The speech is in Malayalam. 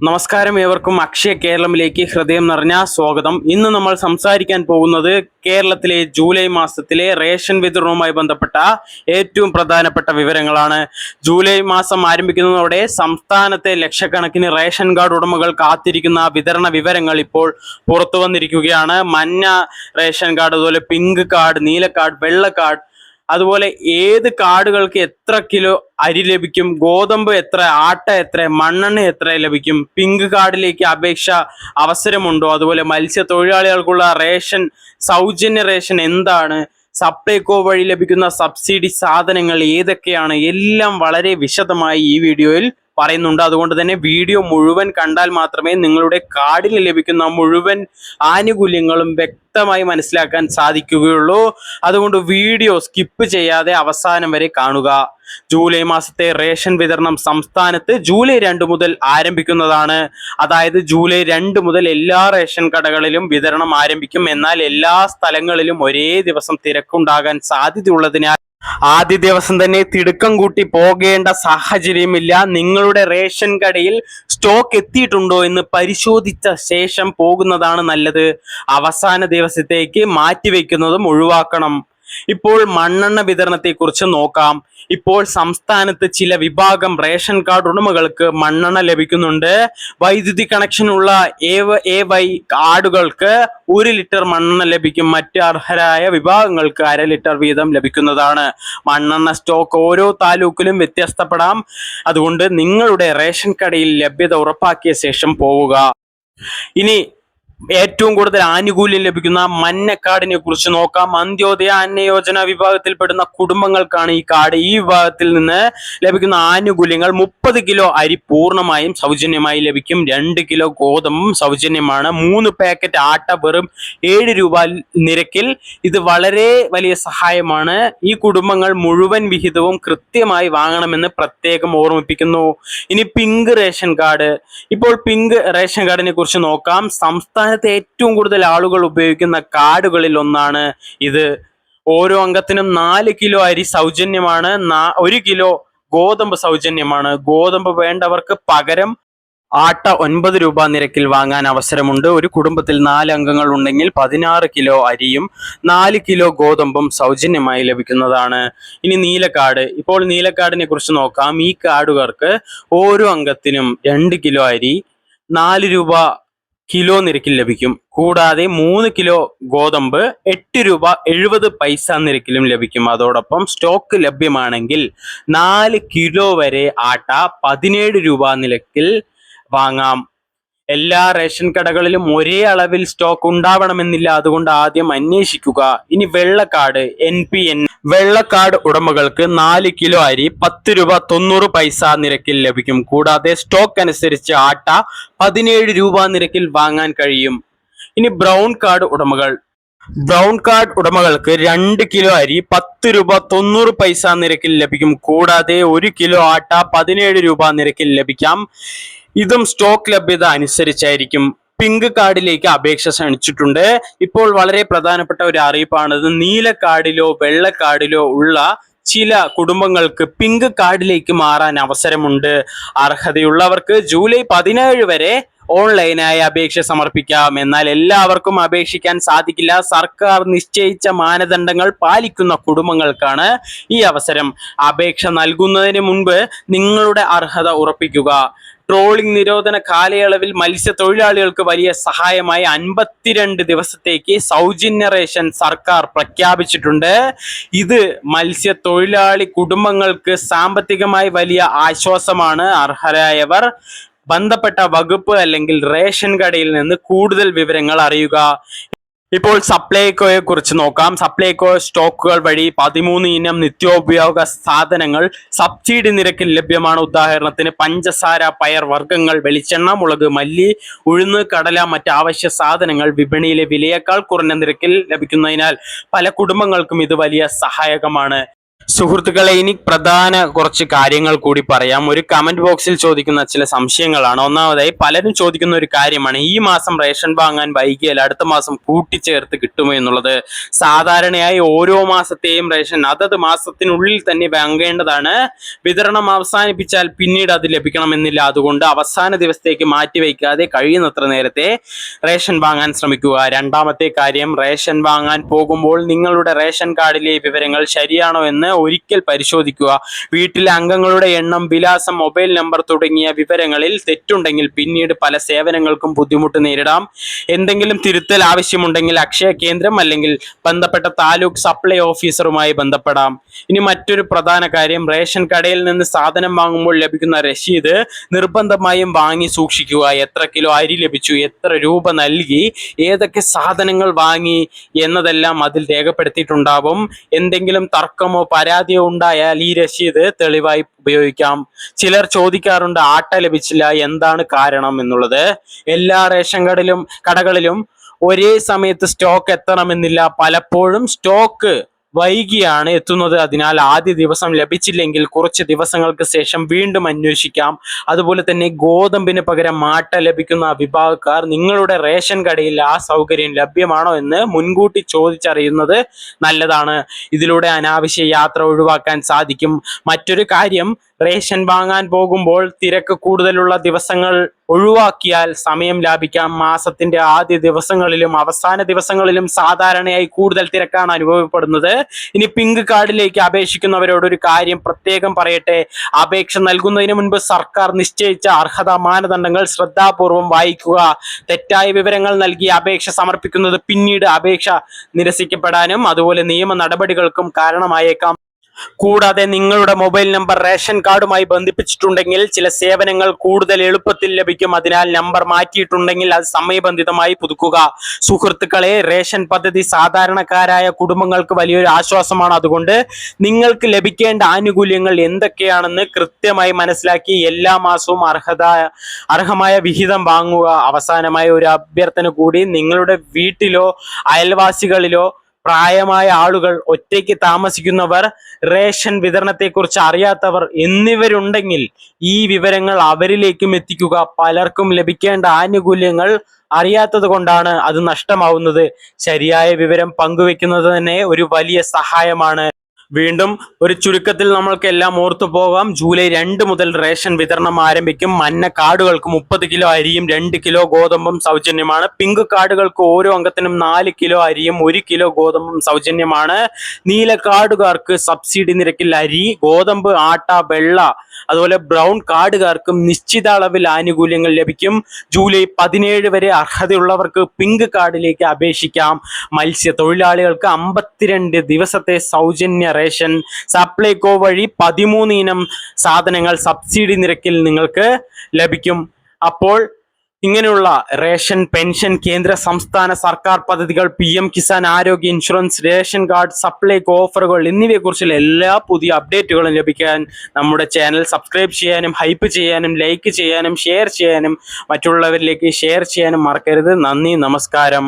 നമസ്കാരം, ഏവർക്കും അക്ഷയ കേരളത്തിലേക്ക് ഹൃദയം നിറഞ്ഞ സ്വാഗതം. ഇന്ന് നമ്മൾ സംസാരിക്കാൻ പോകുന്നത് കേരളത്തിലെ ജൂലൈ മാസത്തിലെ റേഷൻ വിതരണവുമായി ബന്ധപ്പെട്ട ഏറ്റവും പ്രധാനപ്പെട്ട വിവരങ്ങളാണ്. ജൂലൈ മാസം ആരംഭിക്കുന്നതോടെ സംസ്ഥാനത്തെ ലക്ഷക്കണക്കിന് റേഷൻ കാർഡ് ഉടമകൾ കാത്തിരിക്കുന്ന വിതരണ വിവരങ്ങൾ ഇപ്പോൾ പുറത്തു വന്നിരിക്കുകയാണ്. മഞ്ഞ റേഷൻ കാർഡ്, അതുപോലെ പിങ്ക് കാർഡ്, നീല കാർഡ്, വെള്ള കാർഡ്, അതുപോലെ ഏത് കാർഡുകൾക്ക് എത്ര കിലോ അരി ലഭിക്കും, ഗോതമ്പ് എത്ര, ആട്ട എത്ര, മണ്ണെണ്ണ എത്ര ലഭിക്കും, പിങ്ക് കാർഡിലേക്ക് അപേക്ഷ അവസരമുണ്ടോ, അതുപോലെ മത്സ്യത്തൊഴിലാളികൾക്കുള്ള റേഷൻ, സൗജന്യ റേഷൻ എന്താണ്, സപ്ലൈകോ വഴി ലഭിക്കുന്ന സബ്സിഡി സാധനങ്ങൾ ഏതൊക്കെയാണ്, എല്ലാം വളരെ വിശദമായി ഈ വീഡിയോയിൽ പറയുന്നുണ്ട്. അതുകൊണ്ട് തന്നെ വീഡിയോ മുഴുവൻ കണ്ടാൽ മാത്രമേ നിങ്ങളുടെ കാർഡിൽ ലഭിക്കുന്ന മുഴുവൻ ആനുകൂല്യങ്ങളും വ്യക്തമായി മനസ്സിലാക്കാൻ സാധിക്കുകയുള്ളൂ. അതുകൊണ്ട് വീഡിയോ സ്കിപ്പ് ചെയ്യാതെ അവസാനം വരെ കാണുക. ജൂലൈ മാസത്തെ റേഷൻ വിതരണം സംസ്ഥാനത്ത് ജൂലൈ 2 മുതൽ ആരംഭിക്കുന്നതാണ്. അതായത് ജൂലൈ 2 മുതൽ എല്ലാ റേഷൻ കടകളിലും വിതരണം ആരംഭിക്കും. എന്നാൽ എല്ലാ സ്ഥലങ്ങളിലും ഒരേ ദിവസം തിരക്കുണ്ടാകാൻ സാധ്യതയുള്ളതിനാൽ ആദ്യ ദിവസം തന്നെ തിടുക്കം കൂട്ടി പോകേണ്ട സാഹചര്യമില്ല. നിങ്ങളുടെ റേഷൻ കടയിൽ സ്റ്റോക്ക് എത്തിയിട്ടുണ്ടോ എന്ന് പരിശോധിച്ച ശേഷം പോകുന്നതാണ് നല്ലത്. അവസാന ദിവസത്തേക്ക് മാറ്റിവെക്കുന്നതും ഒഴിവാക്കണം. ഇപ്പോൾ മണ്ണെണ്ണ വിതരണത്തെക്കുറിച്ച് നോക്കാം. ഇപ്പോൾ സംസ്ഥാനത്ത് ചില വിഭാഗം റേഷൻ കാർഡ് ഉടമകൾക്ക് മണ്ണെണ്ണ ലഭിക്കുന്നുണ്ട്. വൈദ്യുതി കണക്ഷനുള്ള AY കാർഡുകൾക്ക് 1 ലിറ്റർ മണ്ണെണ്ണ ലഭിക്കും. മറ്റ് അർഹരായ വിഭാഗങ്ങൾക്ക് 1/2 ലിറ്റർ വീതം ലഭിക്കുന്നതാണ്. മണ്ണെണ്ണ സ്റ്റോക്ക് ഓരോ താലൂക്കിലും വ്യത്യസ്തപ്പെടാം. അതുകൊണ്ട് നിങ്ങളുടെ റേഷൻ കടയിൽ ലഭ്യത ഉറപ്പാക്കിയ ശേഷം പോവുക. ഇനി ഏറ്റവും കൂടുതൽ ആനുകൂല്യം ലഭിക്കുന്ന മഞ്ഞ കാർഡിനെ കുറിച്ച് നോക്കാം. അന്ത്യോദയ അന്നയോജന വിഭാഗത്തിൽപ്പെടുന്ന കുടുംബങ്ങൾക്കാണ് ഈ കാർഡ്. ഈ വിഭാഗത്തിൽ നിന്ന് ലഭിക്കുന്ന ആനുകൂല്യങ്ങൾ: 30 കിലോ അരി പൂർണ്ണമായും സൗജന്യമായി ലഭിക്കും. 2 കിലോ ഗോതമ്പും സൗജന്യമാണ്. 3 പാക്കറ്റ് ആട്ട വെറും 7 രൂപ നിരക്കിൽ. ഇത് വളരെ വലിയ സഹായമാണ്. ഈ കുടുംബങ്ങൾ മുഴുവൻ വിഹിതവും കൃത്യമായി വാങ്ങണമെന്ന് പ്രത്യേകം ഓർമ്മിപ്പിക്കുന്നു. ഇനി പിങ്ക് റേഷൻ കാർഡ്. ഇപ്പോൾ പിങ്ക് റേഷൻ കാർഡിനെ കുറിച്ച് നോക്കാം. സംസ്ഥാനത്തെ ഏറ്റവും കൂടുതൽ ആളുകൾ ഉപയോഗിക്കുന്ന കാർഡുകളിൽ ഒന്നാണ് ഇത്. ഓരോ അംഗത്തിനും 4 കിലോ അരി സൗജന്യമാണ്. 1 കിലോ ഗോതമ്പ് സൗജന്യമാണ്. ഗോതമ്പ് വേണ്ടവർക്ക് പകരം ആട്ട 9 രൂപ നിരക്കിൽ വാങ്ങാൻ അവസരമുണ്ട്. ഒരു കുടുംബത്തിൽ 4 അംഗങ്ങൾ ഉണ്ടെങ്കിൽ 16 കിലോ അരിയും 4 കിലോ ഗോതമ്പും സൗജന്യമായി ലഭിക്കുന്നതാണ്. ഇനി നീല കാർഡ്. ഇപ്പോൾ നീല കാർഡിനെ കുറിച്ച് നോക്കാം. ഈ കാർഡുകാർക്ക് ഓരോ അംഗത്തിനും 2 കിലോ അരി 4 രൂപ കിലോ നിരക്കിൽ ലഭിക്കും. കൂടാതെ 3 കിലോ ഗോതമ്പ് 8 രൂപ 70 പൈസ നിരക്കിലും ലഭിക്കും. അതോടൊപ്പം സ്റ്റോക്ക് ലഭ്യമാണെങ്കിൽ 4 കിലോ വരെ ആട്ട 17 രൂപ നിരക്കിൽ വാങ്ങാം. എല്ലാ റേഷൻ കടകളിലും ഒരേ അളവിൽ സ്റ്റോക്ക് ഉണ്ടാവണമെന്നില്ല. അതുകൊണ്ട് ആദ്യം അന്വേഷിക്കുക. ഇനി വെള്ള കാർഡ്, NPN. വെള്ള കാർഡ് ഉടമകൾക്ക് 4 കിലോ അരി 10 രൂപ 90 പൈസ നിരക്കിൽ ലഭിക്കും. കൂടാതെ സ്റ്റോക്ക് അനുസരിച്ച് ആട്ട 17 രൂപ നിരക്കിൽ വാങ്ങാൻ കഴിയും. ഇനി ബ്രൗൺ കാർഡ് ഉടമകൾ. ബ്രൗൺ കാർഡ് ഉടമകൾക്ക് 2 കിലോ അരി 10 രൂപ 90 പൈസ നിരക്കിൽ ലഭിക്കും. കൂടാതെ 1 കിലോ ആട്ട 17 രൂപ നിരക്കിൽ ലഭിക്കാം. ഇതും സ്റ്റോക്ക് ലഭ്യത അനുസരിച്ചായിരിക്കും. പിങ്ക് കാർഡിലേക്ക് അപേക്ഷ ക്ഷണിച്ചിട്ടുണ്ട്. ഇപ്പോൾ വളരെ പ്രധാനപ്പെട്ട ഒരു അറിയിപ്പാണിത്. നീല കാർഡിലോ വെള്ള കാർഡിലോ ഉള്ള ചില കുടുംബങ്ങൾക്ക് പിങ്ക് കാർഡിലേക്ക് മാറാൻ അവസരമുണ്ട്. അർഹതയുള്ളവർക്ക് ജൂലൈ 17 വരെ ഓൺലൈനായി അപേക്ഷ സമർപ്പിക്കാം. എന്നാൽ എല്ലാവർക്കും അപേക്ഷിക്കാൻ സാധിക്കില്ല. സർക്കാർ നിശ്ചയിച്ച മാനദണ്ഡങ്ങൾ പാലിക്കുന്ന കുടുംബങ്ങൾക്കാണ് ഈ അവസരം. അപേക്ഷ നൽകുന്നതിന് മുൻപ് നിങ്ങളുടെ അർഹത ഉറപ്പിക്കുക. ട്രോളിംഗ് നിരോധന കാലയളവിൽ മത്സ്യത്തൊഴിലാളികൾക്ക് വലിയ സഹായമായി 52 ദിവസത്തേക്ക് സൗജന്യ റേഷൻ സർക്കാർ പ്രഖ്യാപിച്ചിട്ടുണ്ട്. ഇത് മത്സ്യത്തൊഴിലാളി കുടുംബങ്ങൾക്ക് സാമ്പത്തികമായി വലിയ ആശ്വാസമാണ്. അർഹരായവർ ബന്ധപ്പെട്ട വകുപ്പ് അല്ലെങ്കിൽ റേഷൻ കടയിൽ നിന്ന് കൂടുതൽ വിവരങ്ങൾ അറിയുക. ഇപ്പോൾ സപ്ലൈകോയെ കുറിച്ച് നോക്കാം. സപ്ലൈകോ സ്റ്റോക്കുകൾ വഴി 13 ഇനം നിത്യോപയോഗ സാധനങ്ങൾ സബ്സിഡി നിരക്കിൽ ലഭ്യമാണ്. ഉദാഹരണത്തിന് പഞ്ചസാര, പയർ വർഗ്ഗങ്ങൾ, വെളിച്ചെണ്ണ, മുളക്, മല്ലി, ഉഴുന്ന്, കടല, മറ്റ് അവശ്യ സാധനങ്ങൾ വിപണിയിലെ വിലയേക്കാൾ കുറഞ്ഞ നിരക്കിൽ ലഭിക്കുന്നതിനാൽ പല കുടുംബങ്ങൾക്കും ഇത് വലിയ സഹായകമാണ്. സുഹൃത്തുക്കളെ, ഇനി പ്രധാന കുറച്ച് കാര്യങ്ങൾ കൂടി പറയാം. ഒരു കമന്റ് ബോക്സിൽ ചോദിക്കുന്ന ചില സംശയങ്ങളാണ്. ഒന്നാമതായി പലരും ചോദിക്കുന്ന ഒരു കാര്യമാണ്, ഈ മാസം റേഷൻ വാങ്ങാൻ വൈകിയാൽ അടുത്ത മാസം കൂട്ടിച്ചേർത്ത് കിട്ടുമോ എന്നുള്ളത്. സാധാരണയായി ഓരോ മാസത്തെയും റേഷൻ അതത് മാസത്തിനുള്ളിൽ തന്നെ വാങ്ങേണ്ടതാണ്. വിതരണം അവസാനിപ്പിച്ചാൽ പിന്നീട് അത് ലഭിക്കണമെന്നില്ല. അതുകൊണ്ട് അവസാന ദിവസത്തേക്ക് മാറ്റിവെക്കാതെ കഴിയുന്നത്ര നേരത്തെ റേഷൻ വാങ്ങാൻ ശ്രമിക്കുക. രണ്ടാമത്തെ കാര്യം, റേഷൻ വാങ്ങാൻ പോകുമ്പോൾ നിങ്ങളുടെ റേഷൻ കാർഡിലെ വിവരങ്ങൾ ശരിയാണോ എന്ന് ഒരിക്കൽ പരിശോധിക്കുക. വീട്ടിലെ അംഗങ്ങളുടെ എണ്ണം, വിലാസം, മൊബൈൽ നമ്പർ തുടങ്ങിയ വിവരങ്ങളിൽ തെറ്റുണ്ടെങ്കിൽ പിന്നീട് പല സേവനങ്ങൾക്കും ബുദ്ധിമുട്ട് നേരിടാം. എന്തെങ്കിലും തിരുത്തൽ ആവശ്യമുണ്ടെങ്കിൽ അക്ഷയ കേന്ദ്രം അല്ലെങ്കിൽ ബന്ധപ്പെട്ട താലൂക്ക് സപ്ലൈ ഓഫീസറുമായി ബന്ധപ്പെടാം. ഇനി മറ്റൊരു പ്രധാന കാര്യം, റേഷൻ കടയിൽ നിന്ന് സാധനം വാങ്ങുമ്പോൾ ലഭിക്കുന്ന രസീത് നിർബന്ധമായും വാങ്ങി സൂക്ഷിക്കുക. എത്ര കിലോ അരി ലഭിച്ചു, എത്ര രൂപ നൽകി, ഏതൊക്കെ സാധനങ്ങൾ വാങ്ങി എന്നതെല്ലാം അതിൽ രേഖപ്പെടുത്തിയിട്ടുണ്ടാവും. എന്തെങ്കിലും തർക്കമോ പരാതിയോ ഉണ്ടായാൽ ഈ രസീത് തെളിവായി ഉപയോഗിക്കാം. ചിലർ ചോദിക്കാറുണ്ട്, ആട്ട ലഭിച്ചില്ല, എന്താണ് കാരണം എന്നുള്ളത്. എല്ലാ റേഷൻ കടകളിലും ഒരേ സമയത്ത് സ്റ്റോക്ക് എത്തണമെന്നില്ല. പലപ്പോഴും സ്റ്റോക്ക് വൈകിയാണ് എത്തുന്നത്. അതിനാൽ ആദ്യ ദിവസം ലഭിച്ചില്ലെങ്കിൽ കുറച്ച് ദിവസങ്ങൾക്ക് ശേഷം വീണ്ടും അന്വേഷിക്കാം. അതുപോലെ തന്നെ ഗോതമ്പിന് പകരം ആട്ട ലഭിക്കുന്ന വിഭാഗക്കാർ നിങ്ങളുടെ റേഷൻ കടയിൽ ആ സൗകര്യം ലഭ്യമാണോ എന്ന് മുൻകൂട്ടി ചോദിച്ചറിയുന്നത് നല്ലതാണ്. ഇതിലൂടെ അനാവശ്യ യാത്ര ഒഴിവാക്കാൻ സാധിക്കും. മറ്റൊരു കാര്യം, റേഷൻ വാങ്ങാൻ പോകുമ്പോൾ തിരക്ക് കൂടുതലുള്ള ദിവസങ്ങൾ ഒഴിവാക്കിയാൽ സമയം ലാഭിക്കാം. മാസത്തിന്റെ ആദ്യ ദിവസങ്ങളിലും അവസാന ദിവസങ്ങളിലും സാധാരണയായി കൂടുതൽ തിരക്കാണ് അനുഭവപ്പെടുന്നത്. ഇനി പിങ്ക് കാർഡിലേക്ക് അപേക്ഷിക്കുന്നവരോട് ഒരു കാര്യം പ്രത്യേകം പറയട്ടെ, അപേക്ഷ നൽകുന്നതിന് മുൻപ് സർക്കാർ നിശ്ചയിച്ച അർഹതാ മാനദണ്ഡങ്ങൾ ശ്രദ്ധാപൂർവം വായിക്കുക. തെറ്റായ വിവരങ്ങൾ നൽകി അപേക്ഷ സമർപ്പിക്കുന്നത് പിന്നീട് അപേക്ഷ നിരസിക്കപ്പെടാനും അതുപോലെ നിയമ നടപടികൾക്കും കാരണമായേക്കാം. കൂടാതെ നിങ്ങളുടെ മൊബൈൽ നമ്പർ റേഷൻ കാർഡുമായി ബന്ധിപ്പിച്ചിട്ടുണ്ടെങ്കിൽ ചില സേവനങ്ങൾ കൂടുതൽ എളുപ്പത്തിൽ ലഭിക്കും. അതിനാൽ നമ്പർ മാറ്റിയിട്ടുണ്ടെങ്കിൽ അത് സമയബന്ധിതമായി പുതുക്കുക. സുഹൃത്തുക്കളെ, റേഷൻ പദ്ധതി സാധാരണക്കാരായ കുടുംബങ്ങൾക്ക് വലിയൊരു ആശ്വാസമാണ്. അതുകൊണ്ട് നിങ്ങൾക്ക് ലഭിക്കേണ്ട ആനുകൂല്യങ്ങൾ എന്തൊക്കെയാണെന്ന് കൃത്യമായി മനസ്സിലാക്കി എല്ലാ മാസവും അർഹമായ വിഹിതം വാങ്ങുക. അവസാനമായ ഒരു അഭ്യർത്ഥന കൂടി, നിങ്ങളുടെ വീട്ടിലോ അയൽവാസികളിലോ പ്രായമായ ആളുകൾ, ഒറ്റയ്ക്ക് താമസിക്കുന്നവർ, റേഷൻ വിതരണത്തെക്കുറിച്ച് അറിയാത്തവർ എന്നിവരുണ്ടെങ്കിൽ ഈ വിവരങ്ങൾ അവരിലേക്കും എത്തിക്കുക. പലർക്കും ലഭിക്കേണ്ട ആനുകൂല്യങ്ങൾ അറിയാത്തത് കൊണ്ടാണ് അത് നഷ്ടമാവുന്നത്. ശരിയായ വിവരം പങ്കുവെക്കുന്നത് തന്നെ ഒരു വലിയ സഹായമാണ്. വീണ്ടും ഒരു ചുരുക്കത്തിൽ നമ്മൾക്ക് എല്ലാം ഓർത്തു പോകാം. ജൂലൈ 2 മുതൽ റേഷൻ വിതരണം ആരംഭിക്കും. മഞ്ഞ കാർഡുകൾക്ക് 30 കിലോ അരിയും 2 കിലോ ഗോതമ്പും സൗജന്യമാണ്. പിങ്ക് കാർഡുകൾക്ക് ഓരോ അംഗത്തിനും 4 കിലോ അരിയും 1 കിലോ ഗോതമ്പും സൗജന്യമാണ്. നീല കാർഡുകാർക്ക് സബ്സിഡി നിരക്കിൽ അരി, ഗോതമ്പ്, ആട്ട, വെള്ള അതുപോലെ ബ്രൗൺ കാർഡുകാർക്കും നിശ്ചിത അളവിൽ ആനുകൂല്യങ്ങൾ ലഭിക്കും. ജൂലൈ 17 വരെ അർഹതയുള്ളവർക്ക് പിങ്ക് കാർഡിലേക്ക് അപേക്ഷിക്കാം. മത്സ്യത്തൊഴിലാളികൾക്ക് 52 ദിവസത്തെ സൗജന്യ റേഷൻ. സപ്ലൈകോ വഴി 13 ഇനം സാധനങ്ങൾ സബ്സിഡി നിരക്കിൽ നിങ്ങൾക്ക് ലഭിക്കും. അപ്പോൾ ഇങ്ങനെയുള്ള റേഷൻ, പെൻഷൻ, കേന്ദ്ര സംസ്ഥാന സർക്കാർ പദ്ധതികൾ, PM കിസാൻ ആരോഗ്യ ഇൻഷുറൻസ്, റേഷൻ കാർഡ്, സപ്ലൈകോ ഓഫറുകൾ എന്നിവയെക്കുറിച്ചുള്ള എല്ലാ പുതിയ അപ്ഡേറ്റുകളും ലഭിക്കാൻ നമ്മുടെ ചാനൽ സബ്സ്ക്രൈബ് ചെയ്യാനും ഹൈപ്പ് ചെയ്യാനും ലൈക്ക് ചെയ്യാനും ഷെയർ ചെയ്യാനും മറ്റുള്ളവരിലേക്ക് ഷെയർ ചെയ്യാനും മറക്കരുത്. നന്ദി, നമസ്കാരം.